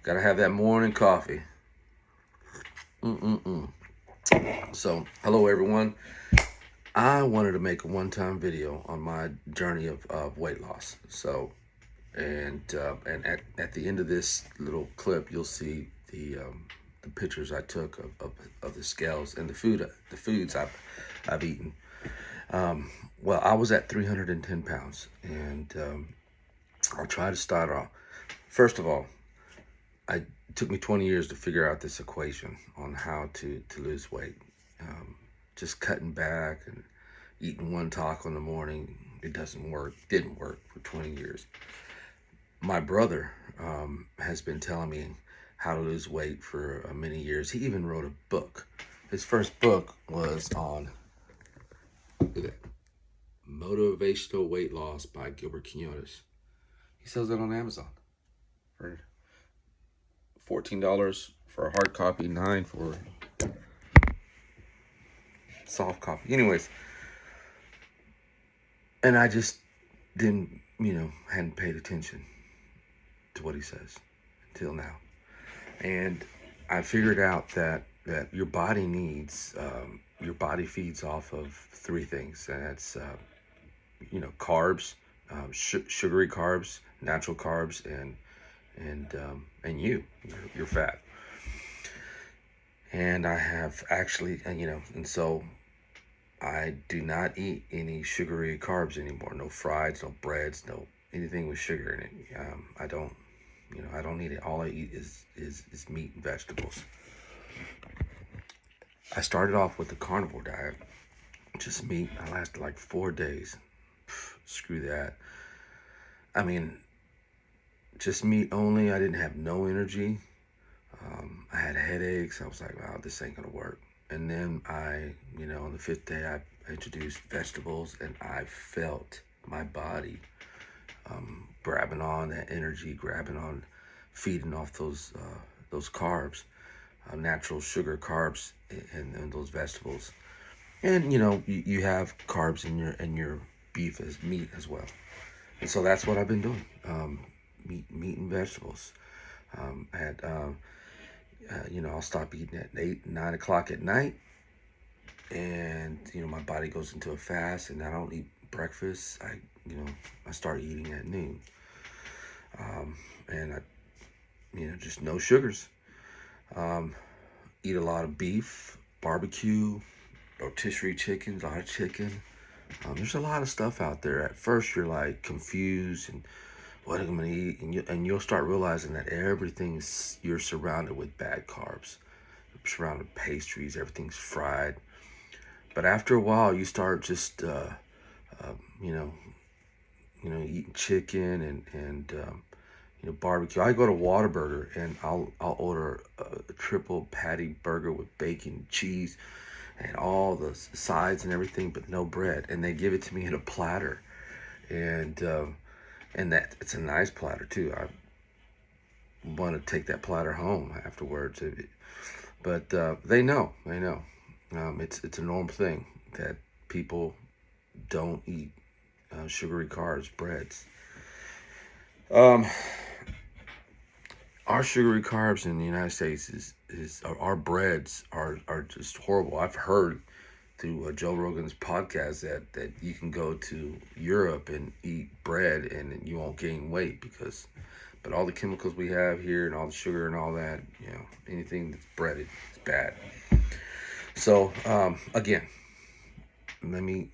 Gotta have that morning coffee. Mm-mm-mm. So, hello everyone. I wanted to make a one-time video on my journey of weight loss. And at the end of this little clip, you'll see the pictures I took of the scales and the foods I've eaten. Well, I was at 310 pounds, and I'll try to start off. First of all, it took me 20 years to figure out this equation on how to lose weight. Just cutting back and eating one taco in the morning, it doesn't work. Didn't work for 20 years. My brother has been telling me how to lose weight for many years. He even wrote a book. His first book was on, look at that, Motivational Weight Loss by Gilbert Quinones. He sells it on Amazon for $14 for a hard copy, $9 for soft copy. Anyways, and I just didn't, hadn't paid attention to what he says until now. And I figured out that your body needs, your body feeds off of three things, and that's, carbs, sugary carbs, natural carbs, and your fat. And I have actually, and so I do not eat any sugary carbs anymore. No frieds, no breads, no anything with sugar in it. I don't eat it. All I eat is meat and vegetables. I started off with the carnivore diet, just meat. I lasted like 4 days. Screw that. I mean, just meat only. I didn't have no energy. I had headaches. I was like, wow, this ain't gonna work. And then on the 5th day, I introduced vegetables, and I felt my body grabbing on that energy, grabbing on, feeding off those carbs, natural sugar carbs, and those vegetables. And you have carbs in your beef as meat as well. And so that's what I've been doing. Meat and vegetables. I'll stop eating at 8, 9 o'clock at night, and my body goes into a fast, and I don't eat breakfast. I start eating at noon, and just no sugars. Eat a lot of beef, barbecue, rotisserie chicken, a lot of chicken. There's a lot of stuff out there. At first, you're like confused and what am I gonna eat, and you'll start realizing that you're surrounded with bad carbs, you're surrounded with pastries, everything's fried. But after a while, you start just eating chicken and barbecue. I go to Whataburger and I'll order a triple patty burger with bacon, cheese, and all the sides and everything, but no bread. And they give it to me in a platter, and that it's a nice platter too. I want to take that platter home afterwards. But they know. It's a normal thing that people don't eat sugary carbs, breads. Our sugary carbs in the United States is our breads are just horrible. I've heard through Joe Rogan's podcast that you can go to Europe and eat bread and you won't gain weight but all the chemicals we have here and all the sugar and all that, anything that's breaded is bad. So again, let me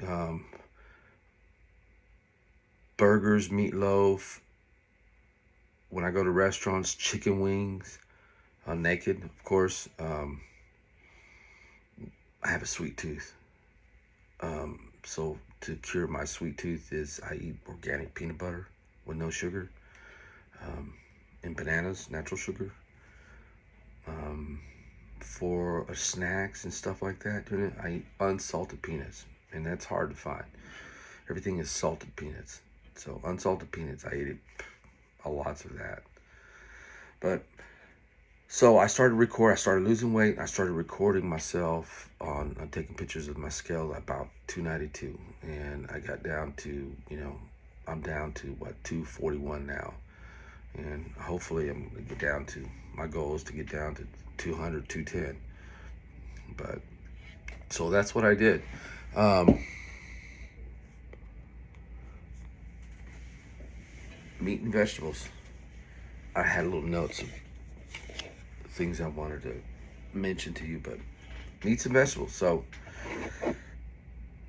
burgers, meatloaf. When I go to restaurants, chicken wings, naked, of course. I have a sweet tooth. So to cure my sweet tooth is I eat organic peanut butter with no sugar, and bananas, natural sugar. For snacks and stuff like that, I eat unsalted peanuts, and that's hard to find. Everything is salted peanuts. So unsalted peanuts, I eat it, lots of that. But so I started losing weight. I started recording myself on taking pictures of my scale at about 292. And I got down to, I'm down to 241 now. and hopefully I'm gonna get down to, my goal is to get down to 200, 210. But so that's what I did. Meat and vegetables. I had little notes of things I wanted to mention to you, but meats and vegetables. So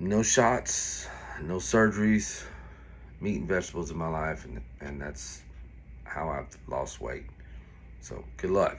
no shots, no surgeries, meat and vegetables in my life, and that's how I've lost weight. So good luck.